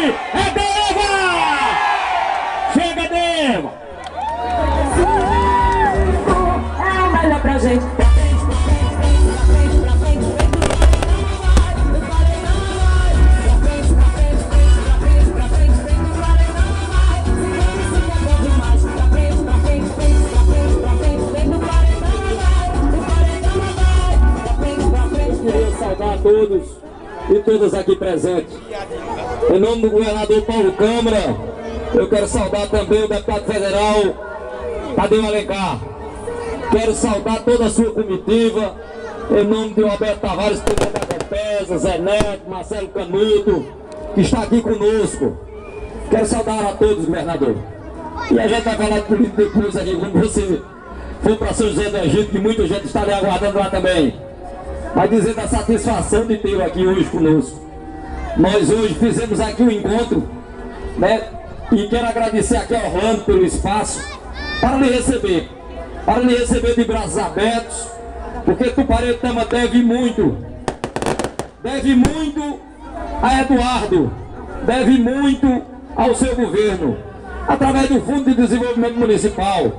É Deva! Chega, Deva! É o melhor pra gente. Queria saudar a todos e todas aqui presentes. Em nome do governador Paulo Câmara, eu quero saudar também o deputado federal Tadeu Alencar. Quero saudar toda a sua comitiva, em nome de Roberto Tavares, presidente da Compesa, Zé Neto, Marcelo Canuto, que está aqui conosco. Quero saudar a todos, governador. E a gente vai falar de política depois aqui, quando você for para São José do Egito, que muita gente está lhe aguardando lá também. Mas dizer da satisfação de tê-lo aqui hoje conosco. Nós hoje fizemos aqui um encontro, né? E quero agradecer aqui ao Orlando pelo espaço para lhe receber de braços abertos, porque Tuparetama deve muito a Eduardo, deve muito ao seu governo, através do Fundo de Desenvolvimento Municipal,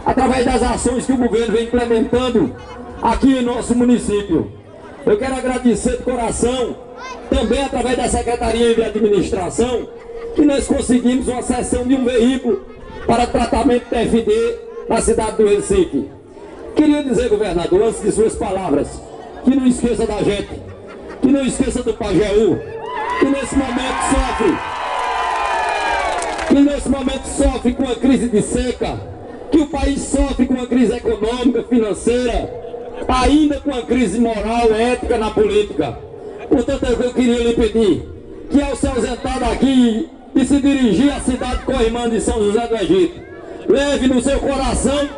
através das ações que o governo vem implementando aqui em nosso município. Eu quero agradecer de coração, também através da Secretaria de Administração, que nós conseguimos uma cessão de um veículo para tratamento de TFD na cidade do Recife. Queria dizer, governador, antes de suas palavras, que não esqueça da gente, que não esqueça do Pajeú, que nesse momento sofre com a crise de seca, que o país sofre com a crise econômica, financeira, ainda com a crise moral, ética na política. Portanto, eu queria lhe pedir que, ao se ausentar daqui e se dirigir à cidade co-irmã de São José do Egito, leve no seu coração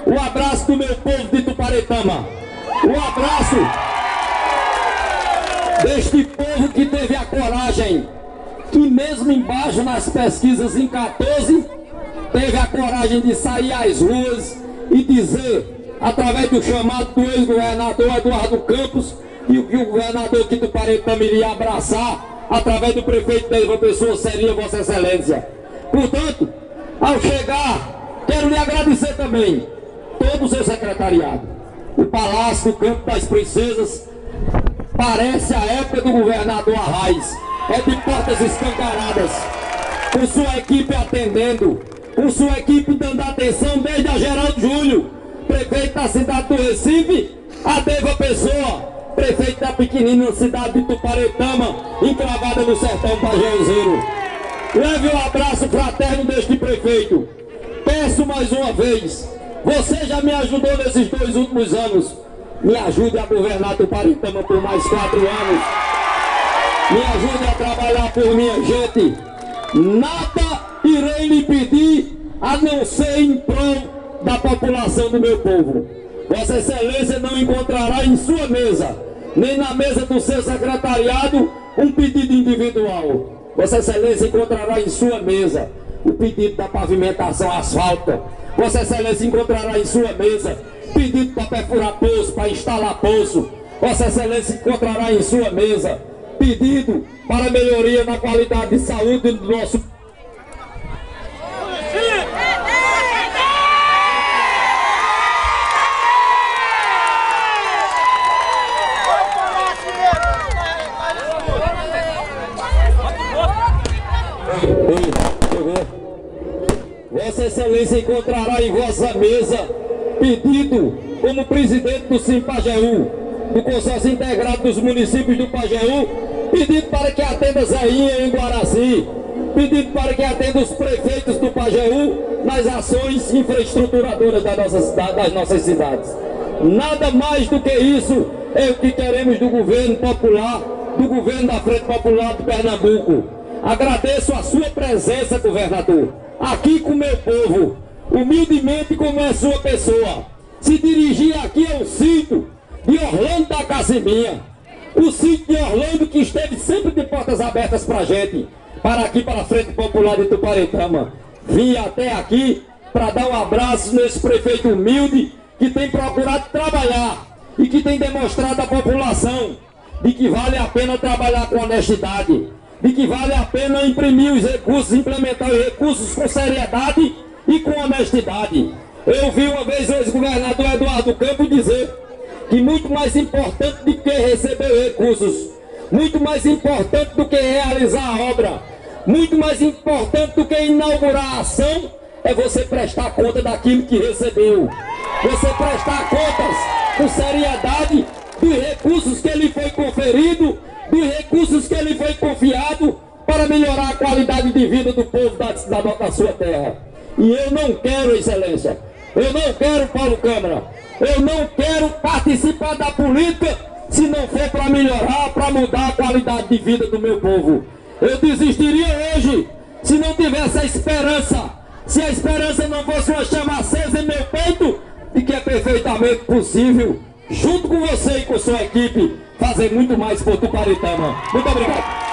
o abraço do meu povo de Tuparetama, o abraço deste povo que teve a coragem, que mesmo embaixo nas pesquisas em 14, teve a coragem de sair às ruas e dizer, através do chamado do ex-governador Eduardo Campos, e o que o governador aqui do Tuparetama iria abraçar, através do prefeito de João Pessoa, seria Vossa Excelência. Portanto, ao chegar, quero lhe agradecer também todo o seu secretariado. O Palácio do Campo das Princesas parece a época do governador Arraes, é de portas escancaradas, com sua equipe atendendo, com sua equipe dando atenção desde a Geraldo Júlio, prefeito da cidade do Recife, a Deva Pessoa, prefeito da pequenina cidade de Tuparetama, encravada no sertão pajeúzeiro. Leve um abraço fraterno deste prefeito. Peço mais uma vez, você já me ajudou nesses 2 últimos anos, me ajude a governar Tuparetama por mais 4 anos. Me ajude a trabalhar por minha gente. Nada irei lhe pedir a não ser em prol da população do meu povo. Vossa Excelência não encontrará em sua mesa, nem na mesa do seu secretariado, um pedido individual. Vossa Excelência encontrará em sua mesa o pedido da pavimentação asfalta. Vossa Excelência encontrará em sua mesa pedido para perfurar poço, para instalar poço. Vossa Excelência encontrará em sua mesa pedido para melhoria na qualidade de saúde do nosso Vossa Excelência encontrará em vossa mesa pedido como presidente do Sim-Pajeú, do Consórcio Integrado dos Municípios do Pajeú, pedido para que atenda Zéinha em Guaraci, pedido para que atenda os prefeitos do Pajeú nas ações infraestruturadoras das nossas cidades. Nada mais do que isso é o que queremos do governo popular, do governo da Frente Popular de Pernambuco. Agradeço a sua presença, governador, aqui com o meu povo, humildemente como é sua pessoa. Se dirigir aqui ao sítio de Orlando da Cacimbinha, o sítio de Orlando que esteve sempre de portas abertas para a gente, para aqui, para a Frente Popular de Tuparetama. Vim até aqui para dar um abraço nesse prefeito humilde que tem procurado trabalhar e que tem demonstrado à população de que vale a pena trabalhar com honestidade. de que vale a pena imprimir os recursos, implementar os recursos com seriedade e com honestidade. Eu vi uma vez o ex-governador Eduardo Campos dizer que muito mais importante do que receber recursos, muito mais importante do que realizar a obra, muito mais importante do que inaugurar a ação, é você prestar conta daquilo que recebeu. Você prestar contas com seriedade dos recursos que lhe foi conferido, dos recursos que lhe foi confiado para melhorar a qualidade de vida do povo da sua terra. E eu não quero, excelência, eu não quero, Paulo Câmara, eu não quero participar da política se não for para melhorar, para mudar a qualidade de vida do meu povo. Eu desistiria hoje se não tivesse a esperança, se a esperança não fosse uma chama acesa em meu peito, de que é perfeitamente possível, junto com você e com sua equipe, fazer muito mais por Tuparetama. Muito obrigado.